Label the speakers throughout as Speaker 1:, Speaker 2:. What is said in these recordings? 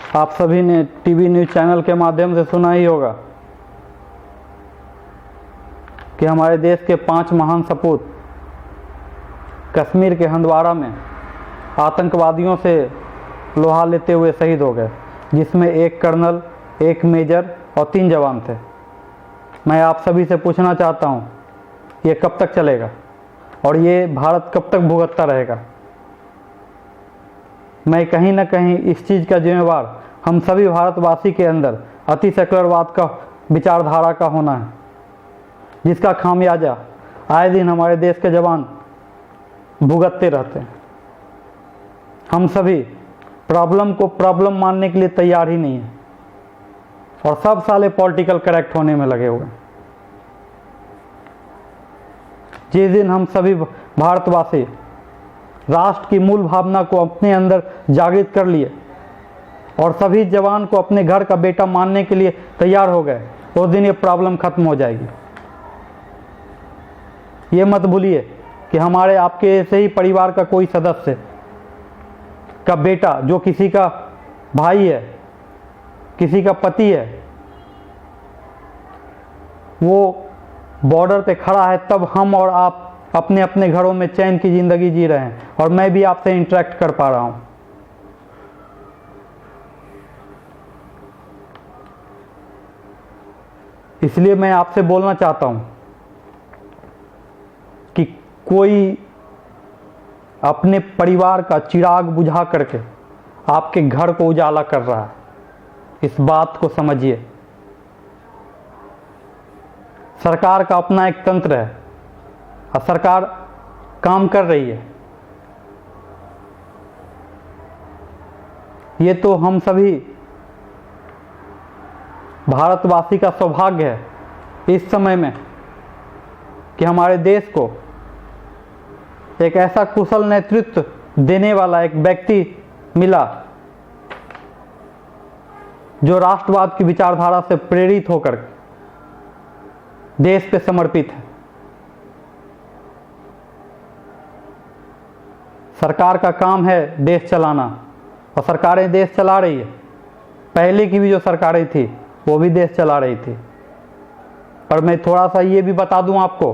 Speaker 1: आप सभी ने टीवी न्यूज़ चैनल के माध्यम से सुना ही होगा कि हमारे देश के 5 महान सपूत कश्मीर के हंदवाड़ा में आतंकवादियों से लोहा लेते हुए शहीद हो गए, जिसमें 1 कर्नल, 1 मेजर और 3 जवान थे। मैं आप सभी से पूछना चाहता हूं, ये कब तक चलेगा और ये भारत कब तक भुगतता रहेगा? मैं कहीं ना कहीं इस चीज़ का जिम्मेवार हम सभी भारतवासी के अंदर अति सेकुलरवाद का विचारधारा का होना है, जिसका खामियाजा आए दिन हमारे देश के जवान भुगतते रहते हैं। हम सभी प्रॉब्लम को प्रॉब्लम मानने के लिए तैयार ही नहीं है और सब साले पॉलिटिकल करेक्ट होने में लगे हुए हैं। जिस दिन हम सभी भारतवासी राष्ट्र की मूल भावना को अपने अंदर जागृत कर लिए और सभी जवान को अपने घर का बेटा मानने के लिए तैयार हो गए, उस दिन ये प्रॉब्लम खत्म हो जाएगी। ये मत भूलिए कि हमारे आपके ऐसे ही परिवार का कोई सदस्य का बेटा जो किसी का भाई है, किसी का पति है, वो बॉर्डर पे खड़ा है, तब हम और आप अपने अपने घरों में चैन की ज़िंदगी जी रहे हैं और मैं भी आपसे इंटरेक्ट कर पा रहा हूं। इसलिए मैं आपसे बोलना चाहता हूं कि कोई अपने परिवार का चिराग बुझा करके आपके घर को उजाला कर रहा है, इस बात को समझिए। सरकार का अपना एक तंत्र है और सरकार काम कर रही है। ये तो हम सभी भारतवासी का सौभाग्य है इस समय में कि हमारे देश को एक ऐसा कुशल नेतृत्व देने वाला एक व्यक्ति मिला जो राष्ट्रवाद की विचारधारा से प्रेरित होकर देश पे समर्पित है। सरकार का काम है देश चलाना और सरकारें देश चला रही है। पहले की भी जो सरकारें थी वो भी देश चला रही थी। पर मैं थोड़ा सा ये भी बता दूं आपको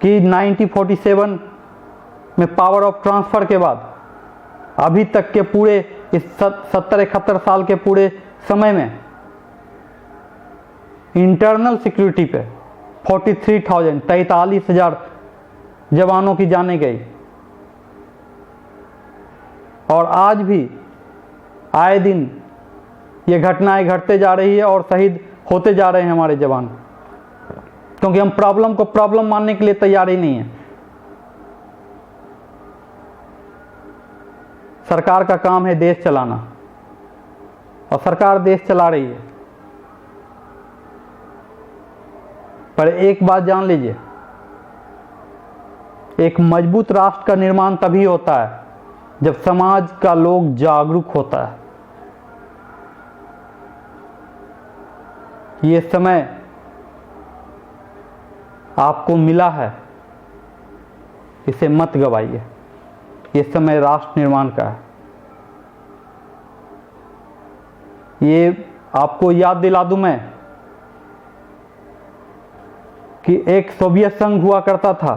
Speaker 1: कि 1947 में पावर ऑफ ट्रांसफ़र के बाद अभी तक के पूरे इस 70-71 साल के पूरे समय में इंटरनल सिक्योरिटी पे 43,000 जवानों की जानें गई और आज भी आए दिन ये घटनाएं घटते जा रही है और शहीद होते जा रहे हैं हमारे जवान, क्योंकि हम प्रॉब्लम को प्रॉब्लम मानने के लिए तैयार ही नहीं है। सरकार का काम है देश चलाना और सरकार देश चला रही है। पर एक बात जान लीजिए, एक मजबूत राष्ट्र का निर्माण तभी होता है जब समाज का लोग जागरूक होता है। ये समय आपको मिला है, इसे मत गवाइए। ये समय राष्ट्र निर्माण का है। ये आपको याद दिला दूं मैं कि एक सोवियत संघ हुआ करता था,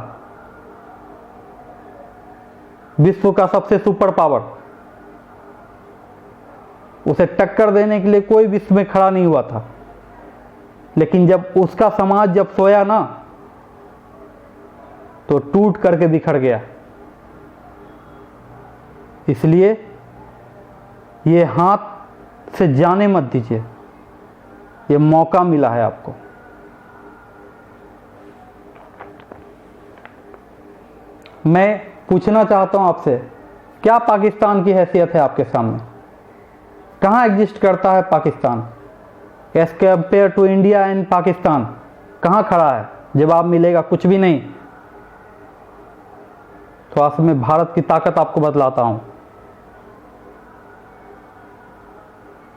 Speaker 1: विश्व का सबसे सुपर पावर। उसे टक्कर देने के लिए कोई विश्व में खड़ा नहीं हुआ था, लेकिन जब उसका समाज जब सोया ना तो टूट करके बिखर गया। इसलिए ये हाथ से जाने मत दीजिए, ये मौका मिला है आपको। मैं पूछना चाहता हूं आपसे, क्या पाकिस्तान की हैसियत है आपके सामने? कहां एग्जिस्ट करता है Pakistan as compare to India and Pakistan? कहां खड़ा है? जवाब मिलेगा कुछ भी नहीं। तो आज मैं भारत की ताकत आपको बतलाता हूं।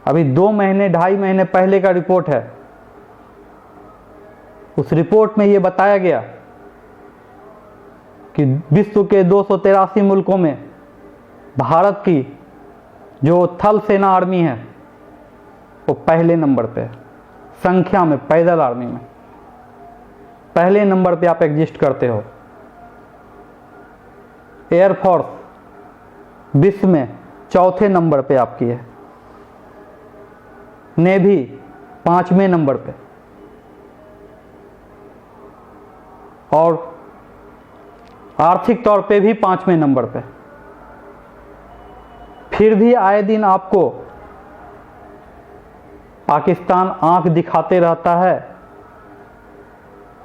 Speaker 1: अभी 2 महीने 2.5 महीने पहले का रिपोर्ट है। उस रिपोर्ट में यह बताया गया कि विश्व के 283 मुल्कों में भारत की जो थल सेना आर्मी है वो पहले नंबर पे है, संख्या में पैदल आर्मी में पहले नंबर पे आप एग्जिस्ट करते हो। एयरफोर्स विश्व में चौथे नंबर पे आपकी है, नेवी 5वें नंबर पे, और आर्थिक तौर पे भी 5वें नंबर पे। फिर भी आए दिन आपको पाकिस्तान आंख दिखाते रहता है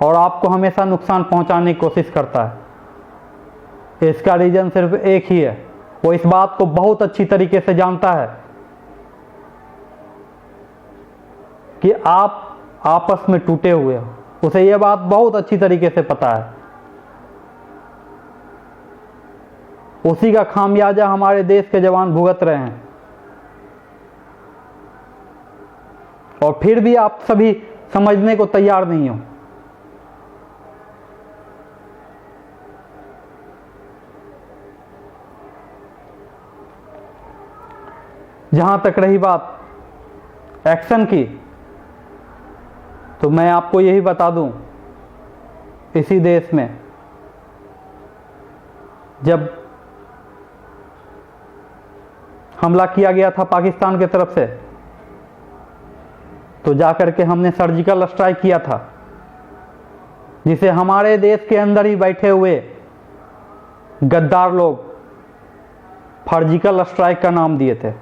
Speaker 1: और आपको हमेशा नुकसान पहुंचाने की कोशिश करता है। इसका रीजन सिर्फ एक ही है, वो इस बात को बहुत अच्छी तरीके से जानता है कि आप आपस में टूटे हुए हो। उसे यह बात बहुत अच्छी तरीके से पता है। उसी का खामियाजा हमारे देश के जवान भुगत रहे हैं, और फिर भी आप सभी समझने को तैयार नहीं हो। जहां तक रही बात एक्शन की, तो मैं आपको यही बता दूं, इसी देश में जब हमला किया गया था पाकिस्तान की तरफ से, तो जाकर के हमने सर्जिकल स्ट्राइक किया था, जिसे हमारे देश के अंदर ही बैठे हुए गद्दार लोग सर्जिकल स्ट्राइक का नाम दिए थे।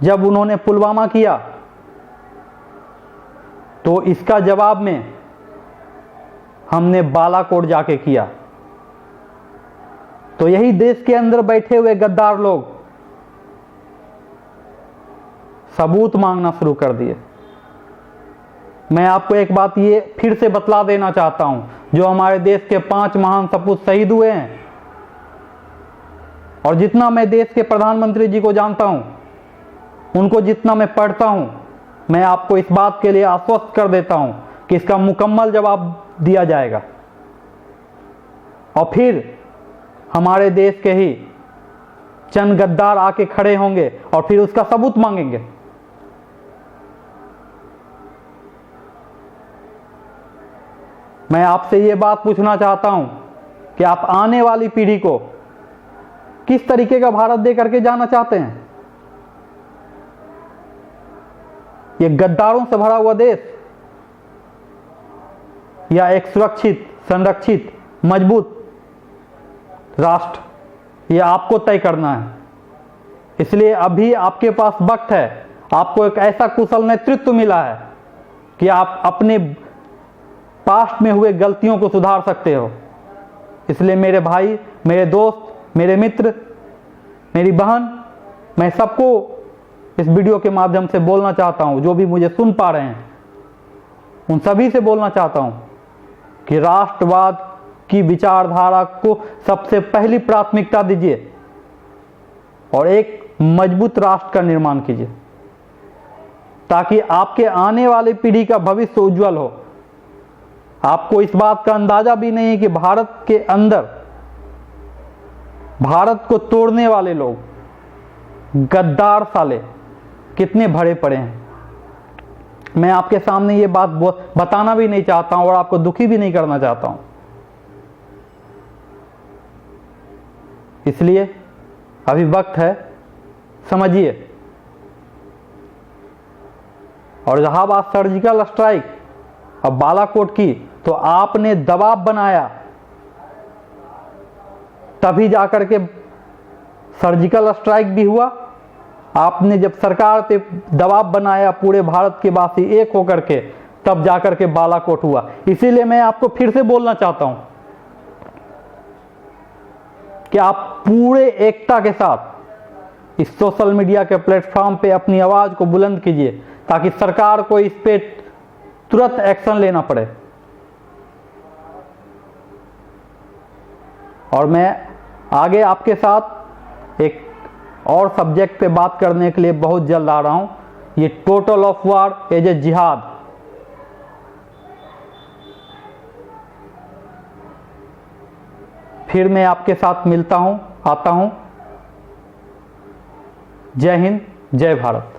Speaker 1: जब उन्होंने पुलवामा किया तो इसका जवाब में हमने बालाकोट जाके किया। तो यही देश के अंदर बैठे हुए गद्दार लोग सबूत मांगना शुरू कर दिए। मैं आपको एक बात ये फिर से बतला देना चाहता हूं, जो हमारे देश के 5 महान सपूत शहीद हुए हैं, और जितना मैं देश के प्रधानमंत्री जी को जानता हूं, उनको जितना मैं पढ़ता हूं, मैं आपको इस बात के लिए आश्वस्त कर देता हूं कि इसका मुकम्मल जवाब दिया जाएगा। और फिर हमारे देश के ही चंद गद्दार आके खड़े होंगे और फिर उसका सबूत मांगेंगे। मैं आपसे ये बात पूछना चाहता हूं कि आप आने वाली पीढ़ी को किस तरीके का भारत दे करके जाना चाहते हैं? ये गद्दारों से भरा हुआ देश, या एक सुरक्षित, संरक्षित, मजबूत राष्ट्र, ये आपको तय करना है। इसलिए अभी आपके पास वक्त है, आपको एक ऐसा कुशल नेतृत्व मिला है कि आप अपने पास्ट में हुए गलतियों को सुधार सकते हो। इसलिए मेरे भाई, मेरे दोस्त, मेरे मित्र, मेरी बहन, मैं सबको इस वीडियो के माध्यम से बोलना चाहता हूं, जो भी मुझे सुन पा रहे हैं, उन सभी से बोलना चाहता हूं कि राष्ट्रवाद की विचारधारा को सबसे पहली प्राथमिकता दीजिए और एक मजबूत राष्ट्र का निर्माण कीजिए, ताकि आपके आने वाली पीढ़ी का भविष्य उज्जवल हो। आपको इस बात का अंदाजा भी नहीं है कि भारत के अंदर भारत को तोड़ने वाले लोग, गद्दार साले कितने भरे पड़े हैं। मैं आपके सामने ये बात बताना भी नहीं चाहता हूं और आपको दुखी भी नहीं करना चाहता हूं। इसलिए अभी वक्त है, समझिए। और जहां बात सर्जिकल स्ट्राइक और बालाकोट की, तो आपने दबाव बनाया, तभी जाकर के सर्जिकल स्ट्राइक भी हुआ। आपने जब सरकार पे दबाव बनाया, पूरे भारत के वासी एक होकर के, तब जाकर के बालाकोट हुआ। इसीलिए मैं आपको फिर से बोलना चाहता हूं कि आप पूरे एकता के साथ इस सोशल मीडिया के प्लेटफॉर्म पे अपनी आवाज को बुलंद कीजिए, ताकि सरकार को इस पे तुरंत एक्शन लेना पड़े। और मैं आगे आपके साथ एक और सब्जेक्ट पे बात करने के लिए बहुत जल्द आ रहा हूं, ये total of war as a jihad. फिर फिर मैं आपके साथ मिलता हूँ, आता हूँ। जय हिंद, जय भारत।